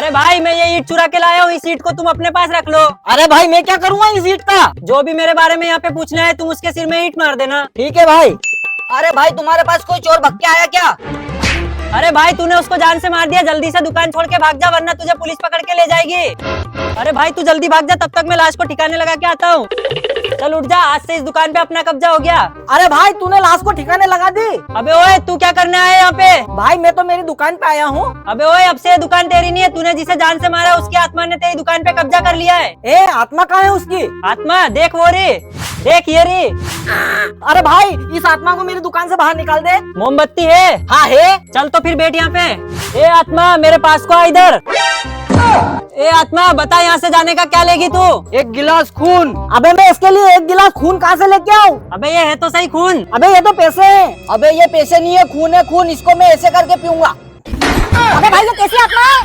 अरे भाई मैं ये ईंट चुरा के लाया हूँ, इस ईंट को तुम अपने पास रख लो। अरे भाई मैं क्या करूँगा इस ईंट का? जो भी मेरे बारे में यहाँ पे पूछना है तुम उसके सिर में ईंट मार देना। ठीक है भाई। अरे भाई तुम्हारे पास कोई चोर भग के आया क्या? अरे भाई तूने उसको जान से मार दिया, जल्दी से दुकान छोड़ के भाग जा वरना तुझे पुलिस पकड़ के ले जाएगी। अरे भाई तू जल्दी भाग जा, तब तक मैं लाश को ठिकाने लगा के आता हूँ। चल उठ जा, आज से इस दुकान पे अपना कब्जा हो गया। अरे भाई तूने लाश को ठिकाने लगा दी। अबे ओए तू क्या करने आया यहाँ पे? भाई मैं तो मेरी दुकान पे आया हूँ। अबे ओए अब से ये दुकान तेरी नहीं है, तूने जिसे जान से मारा उसकी आत्मा ने तेरी दुकान पे कब्जा कर लिया है। ए आत्मा कहाँ है उसकी? आत्मा देख वो रे, देख ये रे। अरे भाई इस आत्मा को मेरी दुकान से बाहर निकाल दे। मोमबत्ती है? हाँ है। चल तो फिर बैठ यहाँ पे। ए आत्मा मेरे पास को आ इधर। ए आत्मा बता यहाँ से जाने का क्या लेगी तू? एक गिलास खून। अबे मैं इसके लिए एक गिलास खून कहाँ से लेके आऊँ? अबे ये है तो सही खून। अबे ये तो पैसे हैं। अबे ये पैसे नहीं है, खून है खून, इसको मैं ऐसे करके पीऊंगा। अबे भाई ये कैसी आत्मा है?